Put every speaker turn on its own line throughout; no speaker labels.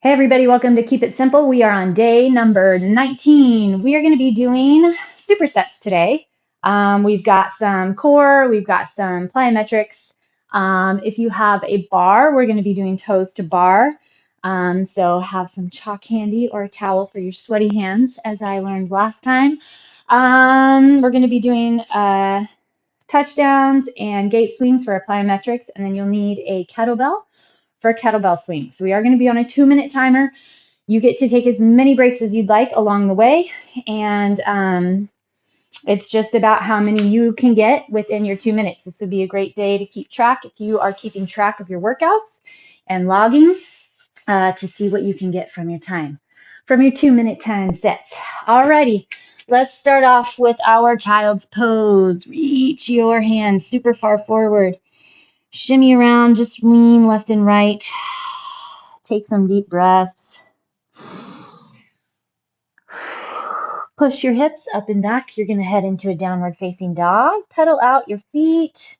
Hey everybody, welcome to Keep It Simple. We are on day number 19. We are going to be doing supersets today. We've got some core, we've got some plyometrics. If you have a bar, we're going to be doing toes to bar. So have some chalk handy or a towel for your sweaty hands, as I learned last time. We're going to be doing touchdowns and gate swings for our plyometrics, and then you'll need a kettlebell for kettlebell swings. So we are going to be on a 2-minute timer. You get to take as many breaks as you'd like along the way, and it's just about how many you can get within your 2 minutes. This would be a great day to keep track if you are keeping track of your workouts and logging to see what you can get from your time, from your 2-minute time sets. Alrighty, let's start off with our child's pose. Reach your hands super far forward. Shimmy around, just lean left and right. Take some deep breaths. Push your hips up and back. You're going to head into a downward facing dog. Pedal out your feet.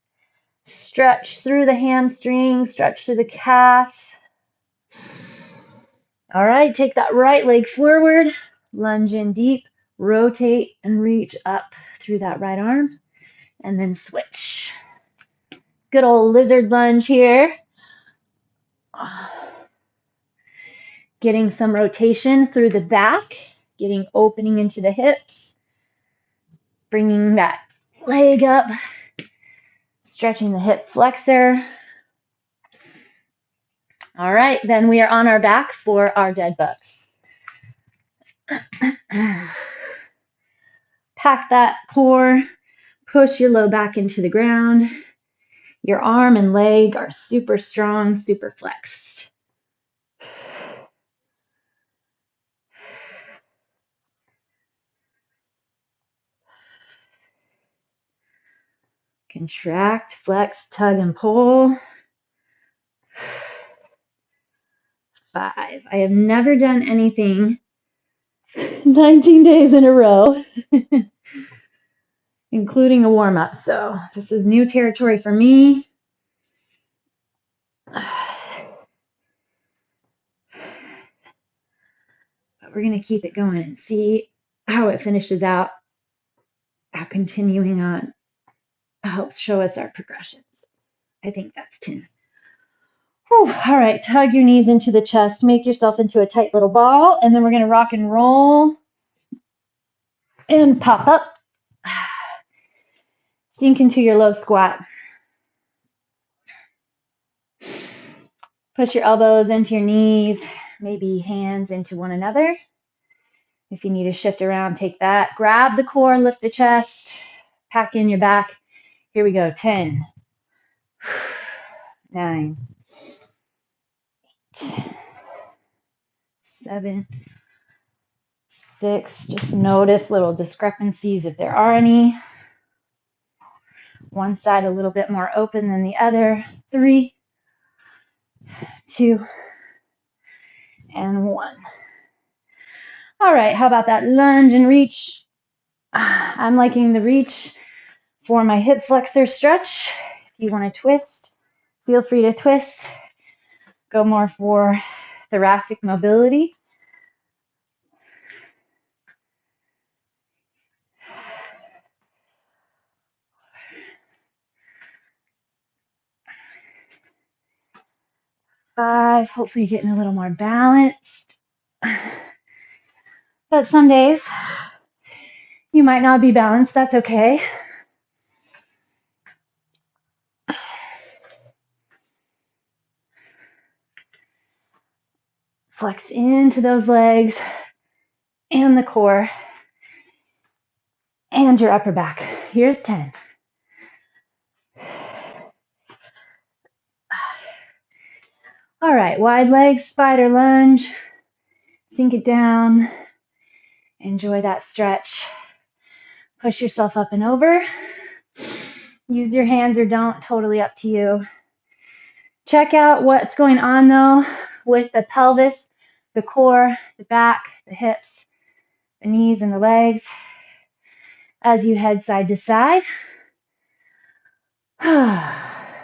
Stretch through the hamstring, stretch through the calf. All right, take that right leg forward. Lunge in deep. Rotate and reach up through that right arm. And then switch. Good old lizard lunge here. Getting some rotation through the back, getting opening into the hips, bringing that leg up, stretching the hip flexor. All right, then we are on our back for our dead bugs. Pack that core, push your low back into the ground. Your arm and leg are super strong, super flexed. Contract, flex, tug, and pull. 5. I have never done anything 19 days in a row, including a warm-up. So this is new territory for me. But we're going to keep it going and see how it finishes out, how continuing on helps show us our progressions. I think that's 10. Whew. All right, tug your knees into the chest, make yourself into a tight little ball, and then we're going to rock and roll and pop up. Sink into your low squat. Push your elbows into your knees, maybe hands into one another. If you need to shift around, take that. Grab the core, lift the chest, pack in your back. Here we go. 10, 9, 7, 6. Just notice little discrepancies if there are any. One side a little bit more open than the other. 3, 2, and 1. All right, how about that lunge and reach? I'm liking the reach for my hip flexor stretch. If you want to twist, feel free to twist. Go more for thoracic mobility. Five, hopefully getting a little more balanced. But some days you might not be balanced, that's okay. Flex into those legs and the core and your upper back. Here's 10. All right, wide legs, spider lunge. Sink it down. Enjoy that stretch. Push yourself up and over. Use your hands or don't, totally up to you. Check out what's going on though with the pelvis, the core, the back, the hips, the knees, and the legs as you head side to side.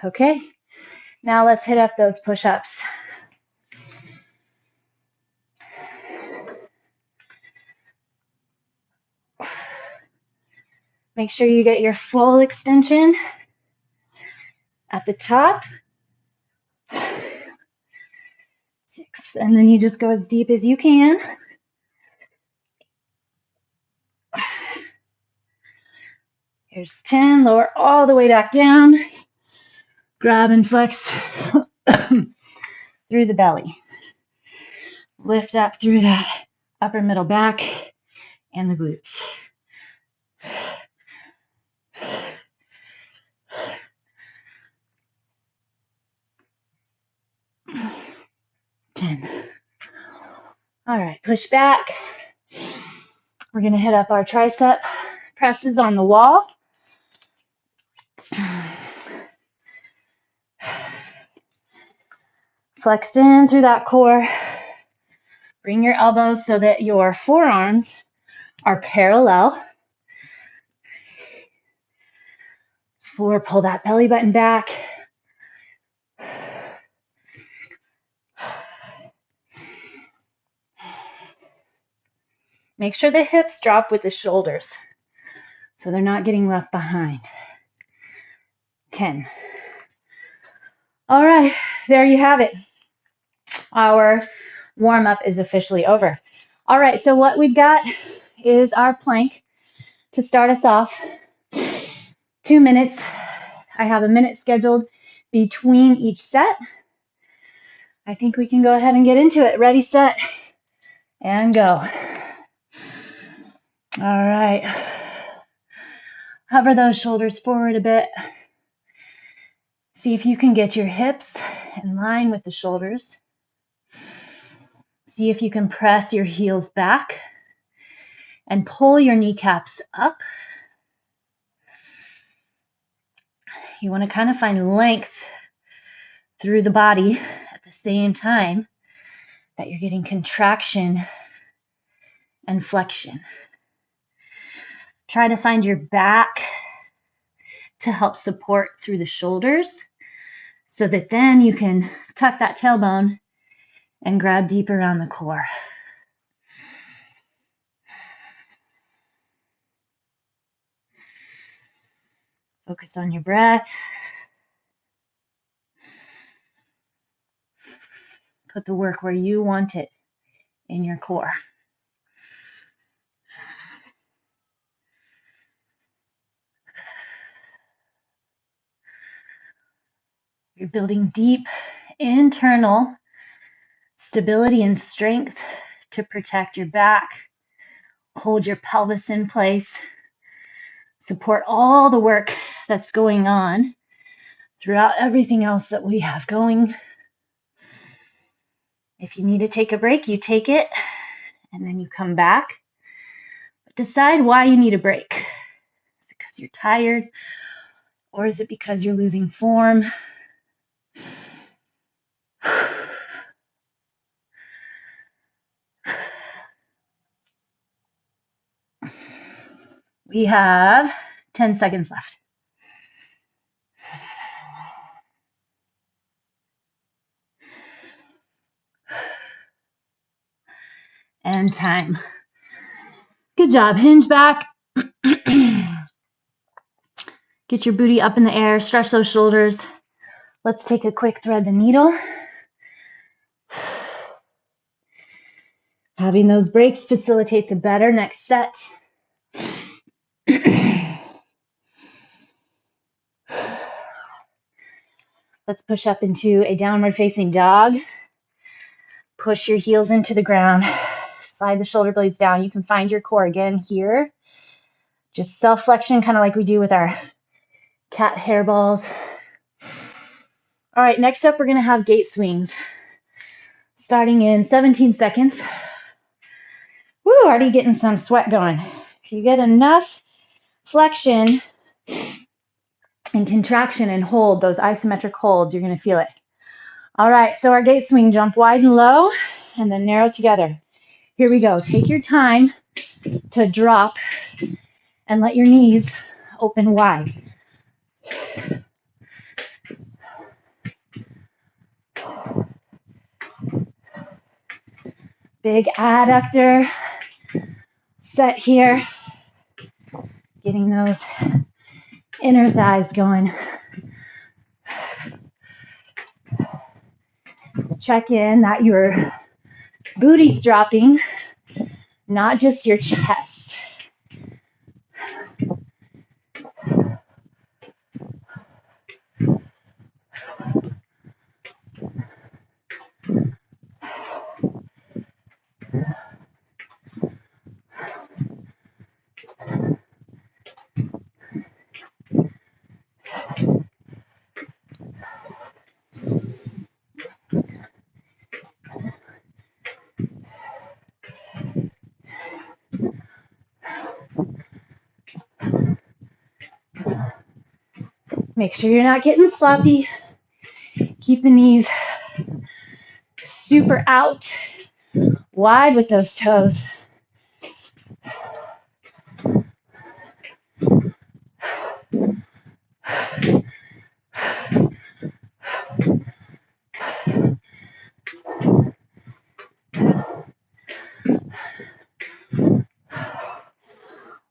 Okay, now let's hit up those push-ups. Make sure you get your full extension at the top. 6, and then you just go as deep as you can. Here's 10, lower all the way back down. Grab and flex through the belly. Lift up through that upper middle back and the glutes. 10. All right, push back. We're going to hit up our tricep presses on the wall. Flex in through that core. Bring your elbows so that your forearms are parallel. 4, pull that belly button back. Make sure the hips drop with the shoulders so they're not getting left behind. 10. All right, there you have it. Our warm-up is officially over. All right, so what we've got is our plank to start us off. 2 minutes. I have a minute scheduled between each set. I think we can go ahead and get into it. Ready, set, and go. All right. Hover those shoulders forward a bit. See if you can get your hips in line with the shoulders. See if you can press your heels back and pull your kneecaps up. You want to kind of find length through the body at the same time that you're getting contraction and flexion. Try to find your back to help support through the shoulders so that then you can tuck that tailbone and grab deep around the core. Focus on your breath. Put the work where you want it in your core. You're building deep internal stability and strength to protect your back, hold your pelvis in place, support all the work that's going on throughout everything else that we have going. If you need to take a break, you take it, and then you come back. But decide why you need a break. Is it because you're tired? Or is it because you're losing form? We have 10 seconds left. And time. Good job. Hinge back. Get your booty up in the air. Stretch those shoulders. Let's take a quick thread the needle. Having those breaks facilitates a better next set. Let's push up into a downward facing dog. Push your heels into the ground. Slide the shoulder blades down. You can find your core again here. Just self-flexion, kind of like we do with our cat hairballs. All right, next up, we're going to have gate swings. Starting in 17 seconds. Woo, already getting some sweat going. If you get enough flexion and contraction and hold, those isometric holds, you're going to feel it. All right, so our gate swing, jump wide and low, and then narrow together. Here we go. Take your time to drop and let your knees open wide. Big adductor set here. Getting those inner thighs going. Check in that your booty's dropping, not just your chest. Make sure you're not getting sloppy. Keep the knees super out, wide with those toes.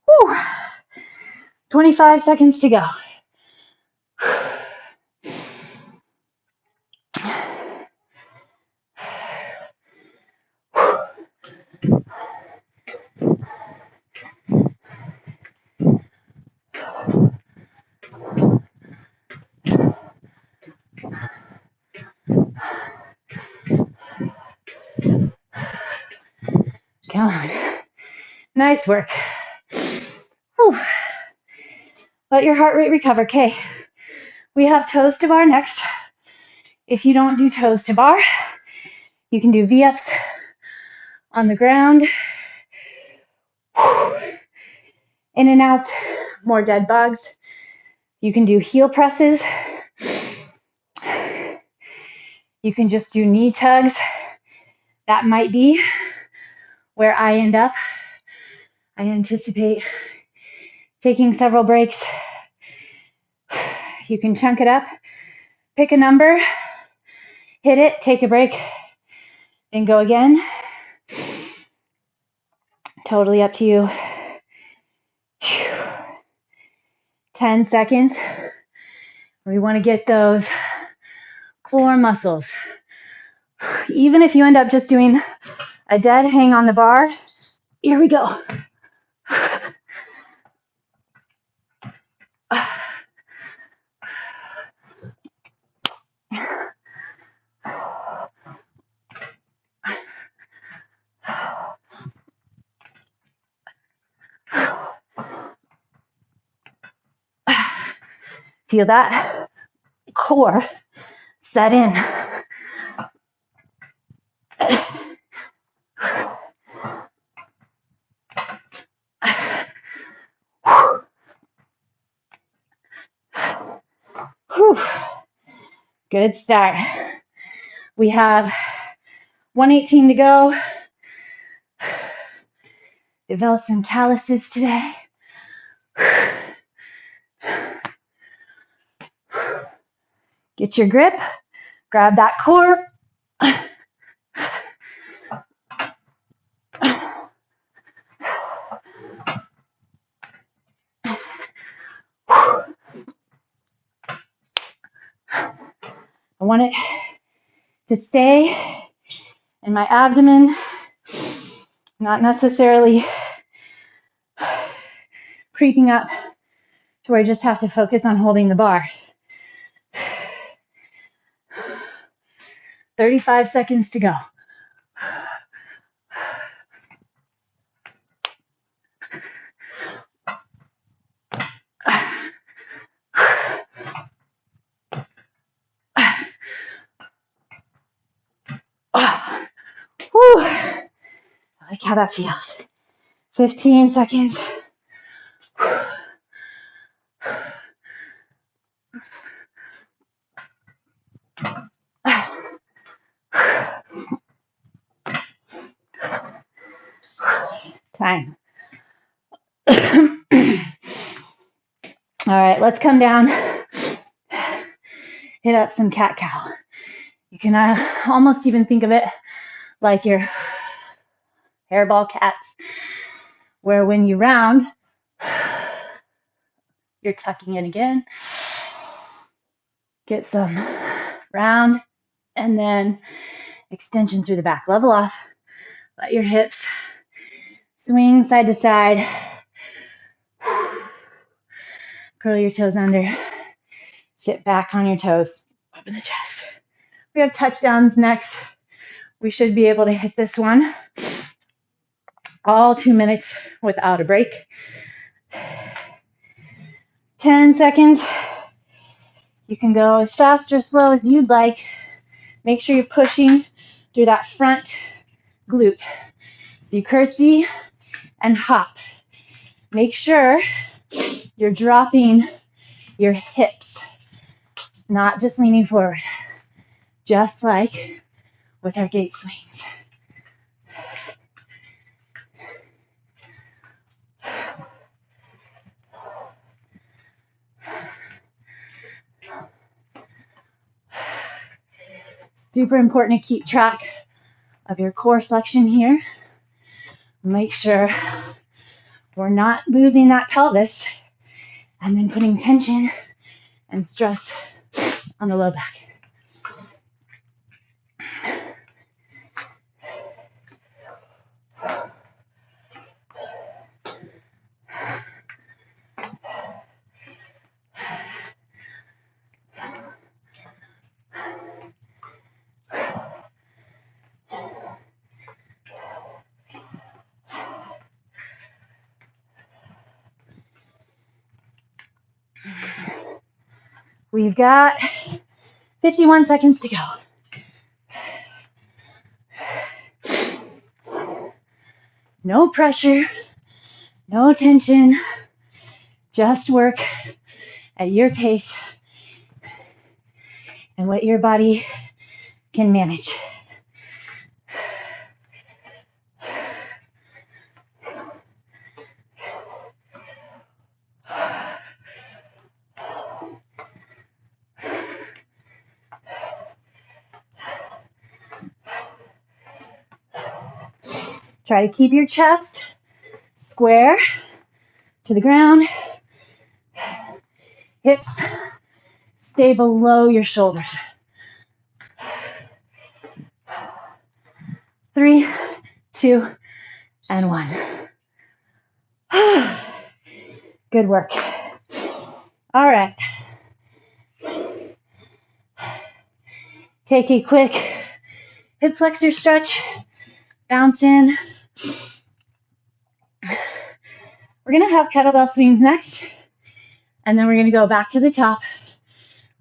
Whew. 25 seconds to go. Come on. Nice work. Whew. Let your heart rate recover. Okay, we have toes to bar next. If you don't do toes to bar, you can do V-ups on the ground. In and out, more dead bugs. You can do heel presses. You can just do knee tugs. That might be where I end up. I anticipate taking several breaks. You can chunk it up, pick a number, hit it, take a break, and go again. Totally up to you. 10 seconds. We want to get those core muscles. Even if you end up just doing a dead hang on the bar, here we go. Feel that core set in. Whew. Good start. We have 118 to go. Develop some calluses today. Get your grip, grab that core. I want it to stay in my abdomen, not necessarily creeping up to where I just have to focus on holding the bar. 35 seconds to go. Whew. I like how that feels. 15 seconds. Time. All right, let's come down. Hit up some cat-cow. You can almost even think of it like your hairball cats, where when you round, You're tucking in again. Get some round and then extension through the back. Level off. Let your hips swing side to side. Curl your toes under. Sit back on your toes. Open the chest. We have touchdowns next. We should be able to hit this one all 2 minutes without a break. 10 seconds. You can go as fast or slow as you'd like. Make sure you're pushing through that front glute. So you curtsy and hop. Make sure you're dropping your hips, not just leaning forward, just like with our gate swings. Super important to keep track of your core flexion here. Make sure we're not losing that pelvis and then putting tension and stress on the low back. We've got 51 seconds to go. No pressure, no tension, just work at your pace and what your body can manage. Try to keep your chest square to the ground. Hips stay below your shoulders. 3, 2, and 1. Good work. All right. Take a quick hip flexor stretch. Bounce in. We're going to have kettlebell swings next, and then we're going to go back to the top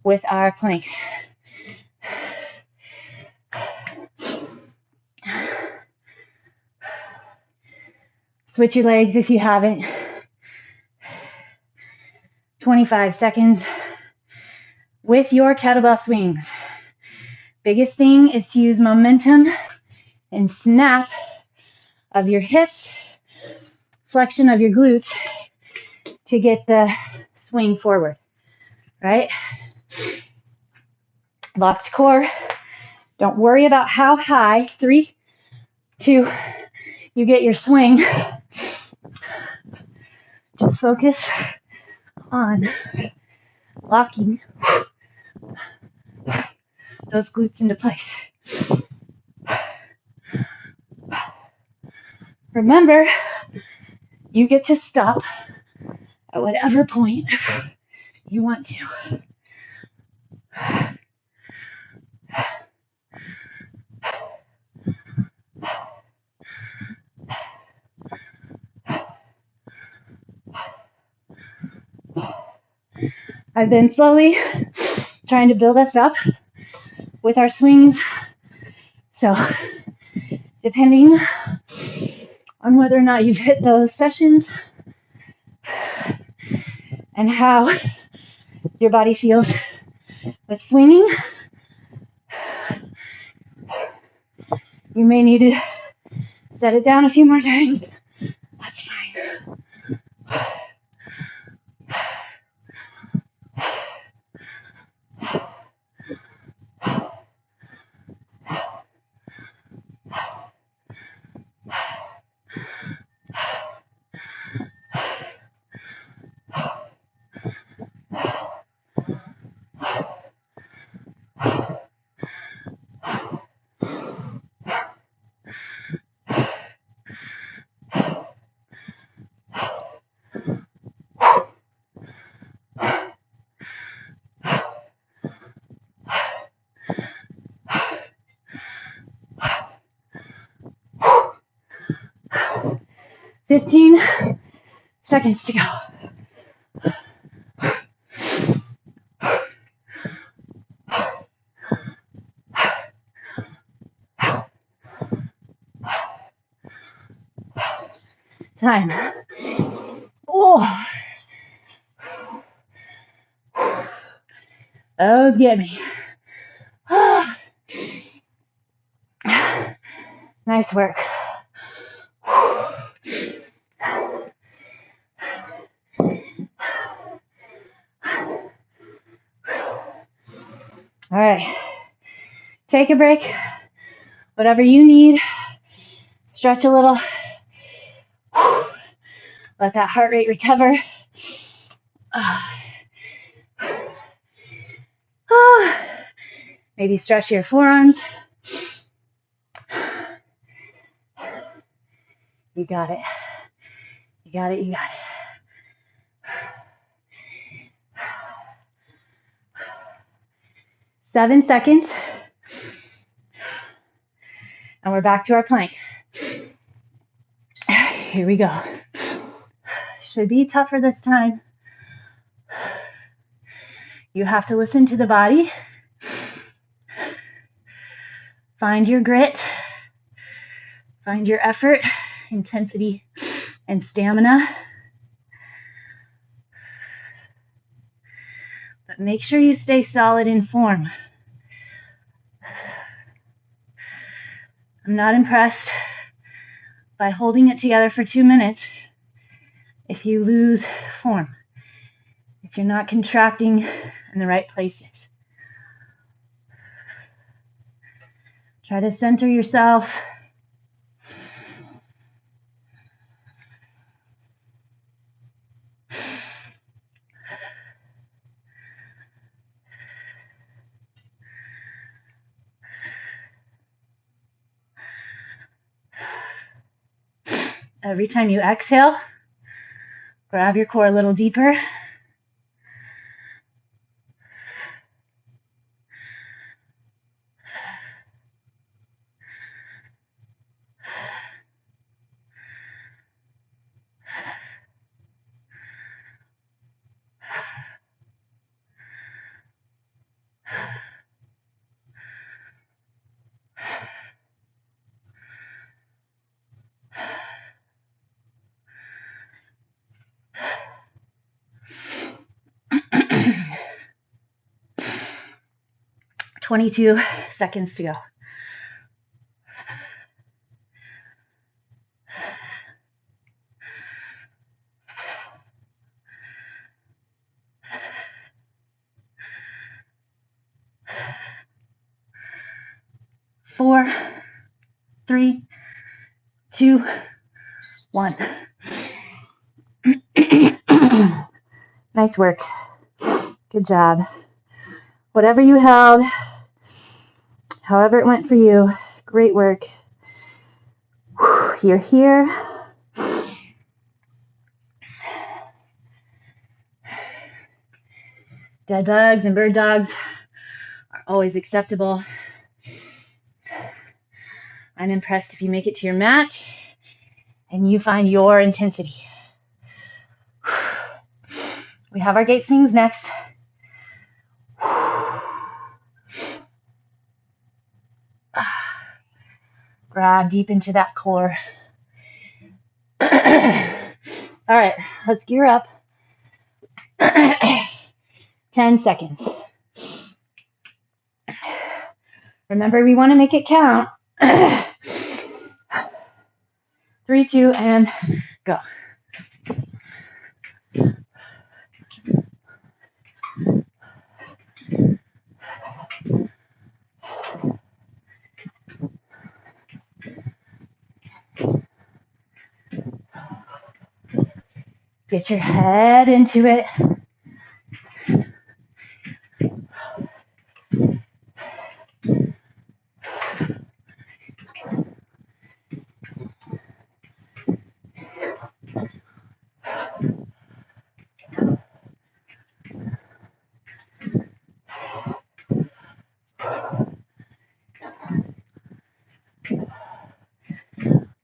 with our planks. Switch your legs if you haven't. 25 seconds with your kettlebell swings. Biggest thing is to use momentum and snap of your hips, flexion of your glutes to get the swing forward, right? Locked core. Don't worry about how high. 3, 2, you get your swing. Just focus on locking those glutes into place. Remember, you get to stop at whatever point you want to. I've been slowly trying to build us up with our swings. So, depending on whether or not you've hit those sessions and how your body feels with swinging, you may need to set it down a few more times. That's fine. 15 seconds to go. Time. Oh, those get me. Nice work. All right. Take a break. Whatever you need. Stretch a little. Let that heart rate recover. Maybe stretch your forearms. You got it. You got it. You got it. 7 seconds. And we're back to our plank. Here we go. Should be tougher this time. You have to listen to the body. Find your grit. Find your effort, intensity, and stamina. But make sure you stay solid in form. I'm not impressed by holding it together for 2 minutes if you lose form, if you're not contracting in the right places. Try to center yourself. Every time you exhale, grab your core a little deeper. "22 seconds to go. Four, 3, 2, 1. Nice work. Good job. Whatever you held, however it went for you, great work. You're here. Dead bugs and bird dogs are always acceptable. I'm impressed if you make it to your mat and you find your intensity. We have our gate swings next. Grab deep into that core. All right, let's gear up. 10 seconds. Remember, we want to make it count. 3, 2, and go. Get your head into it.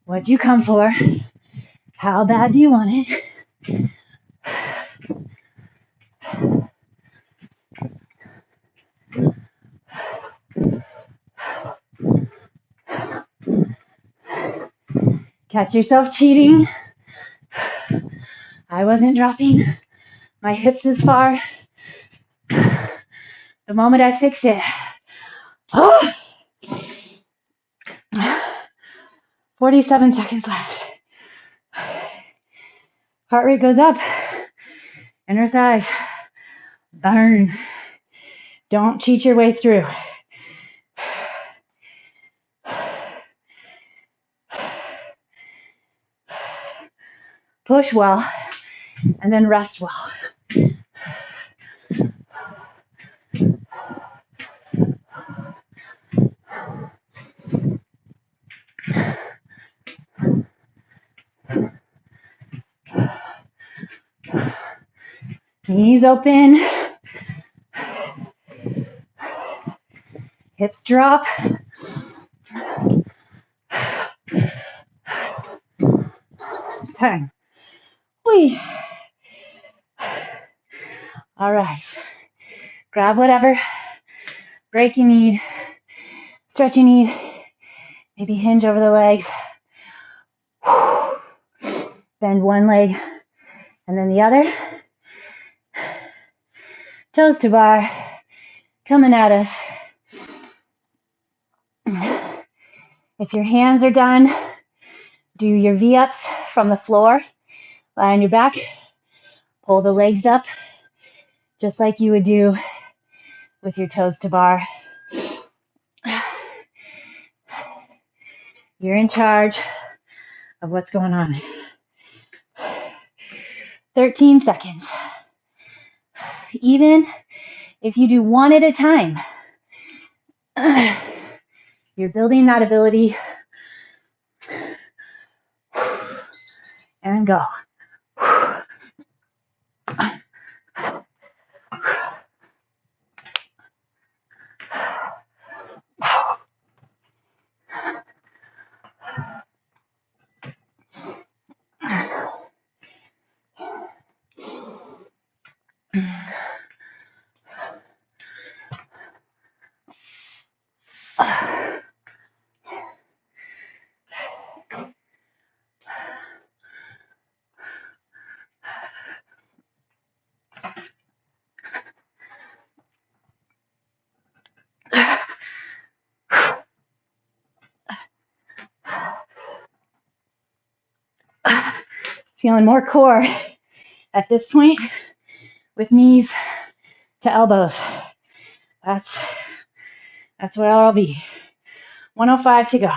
What'd you come for? How bad do you want it? Catch yourself cheating. I wasn't dropping my hips as far. The moment I fix it, 47 seconds left. Heart rate goes up. Inner thighs. Burn. Don't cheat your way through. Push well, and then rest well. Knees open. Hips drop. Turn. Whee. All right. Grab whatever break you need, stretch you need. Maybe hinge over the legs. Bend one leg and then the other. Toes to bar. Coming at us. If your hands are done, do your V-ups from the floor. Lie on your back. Pull the legs up, just like you would do with your toes to bar. You're in charge of what's going on. 13 seconds. Even if you do one at a time, you're building that ability. And go. Feeling more core at this point with knees to elbows. That's where I'll be. 105 to go.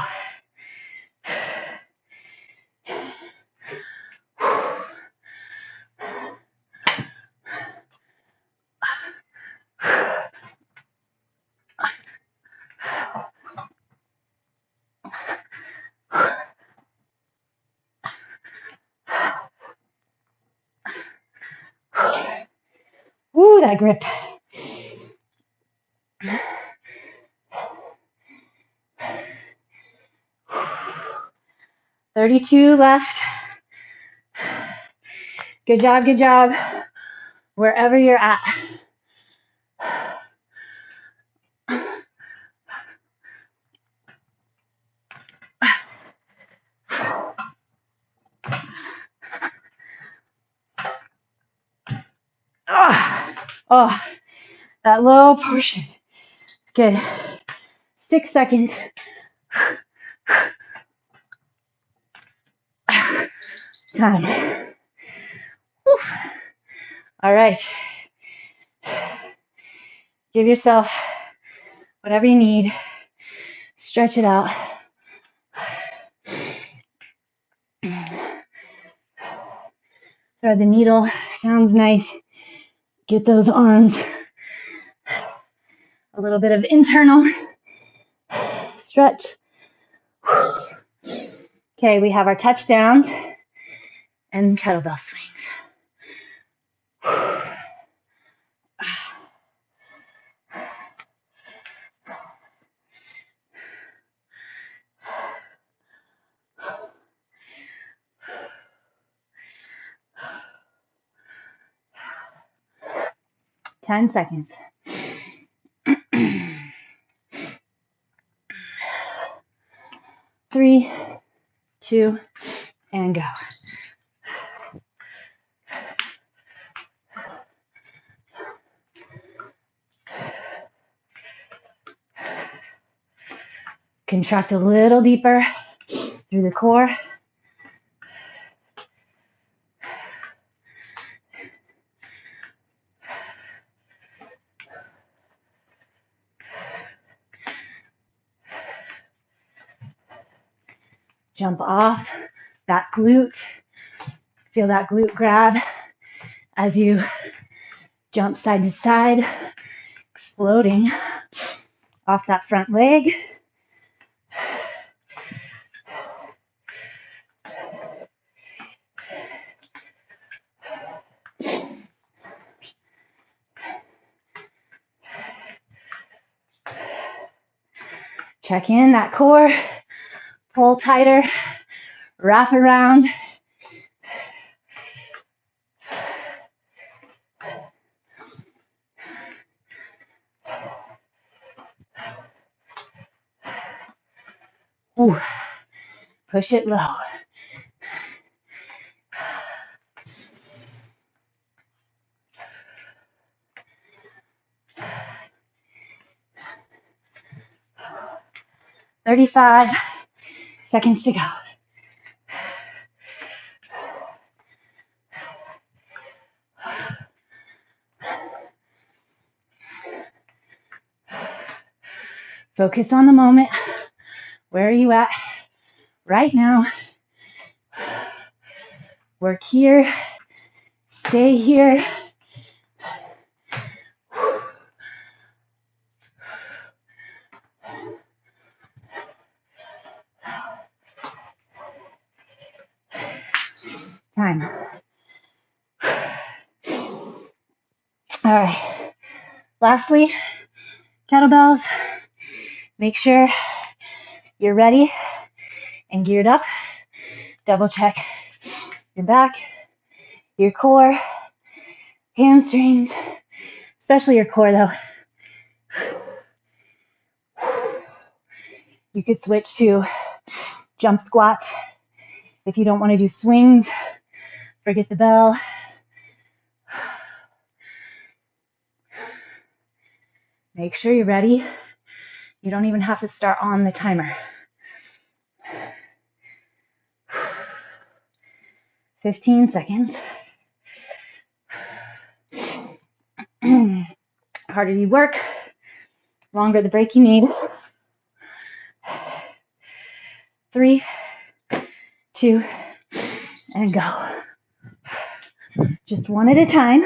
Ooh, that grip. $32 left. Good job, good job. Wherever you're at. Oh, that low portion. It's good. 6 seconds. Time. Whew. All right. Give yourself whatever you need. Stretch it out. Thread the needle. Sounds nice. Get those arms. A little bit of internal stretch. Okay, we have our touchdowns and kettlebell swings. 10 seconds. 3, 2, and go. Contract a little deeper through the core. Jump off that glute. Feel that glute grab as you jump side to side, exploding off that front leg. Check in that core, pull tighter, wrap around. Ooh, push it low. "35 seconds to go." Focus on the moment. Where are you at right now? Work here. Stay here. Time. All right. Lastly, kettlebells. Make sure you're ready and geared up. Double check your back, your core, hamstrings, especially your core though. You could switch to jump squats. If you don't want to do swings, forget the bell. Make sure you're ready. You don't even have to start on the timer. 15 seconds. Harder you work, longer the break you need. 3, 2, and go. Just one at a time.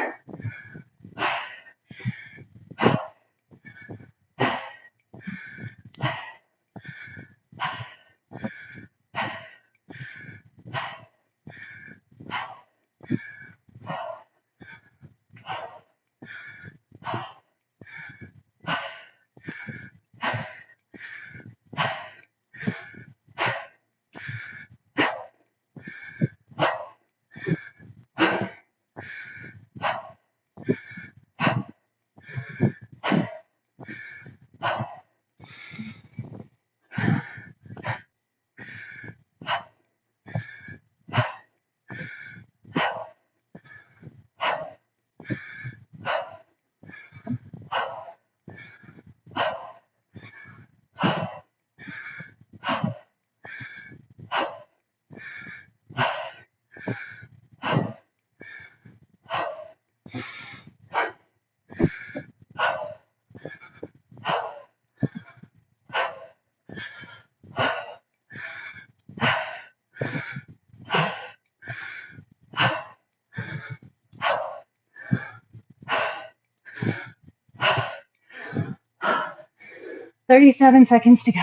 "37 seconds to go."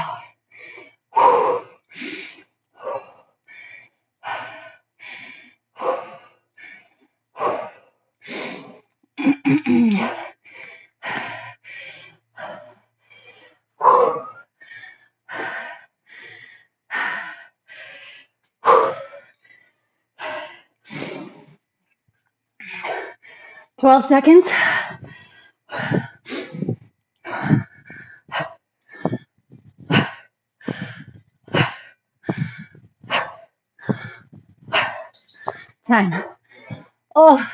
12 seconds. time. Oh,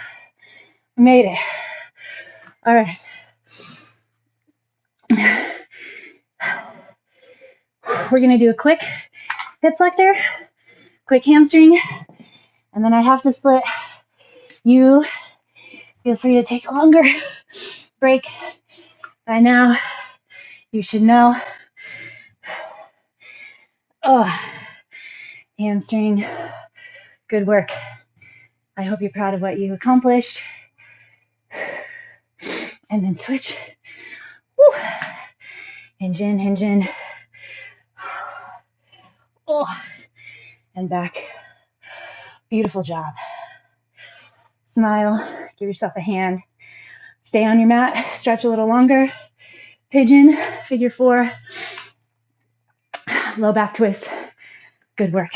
made it. All right. We're going to do a quick hip flexor, quick hamstring, and then I have to split. You feel free to take a longer break. By now, you should know. Oh, hamstring. Good work. I hope you're proud of what you accomplished. And then switch. Woo. Hinge in, hinge in. Oh, and back. Beautiful job. Smile. Give yourself a hand. Stay on your mat. Stretch a little longer. Pigeon, figure four. Low back twist. Good work.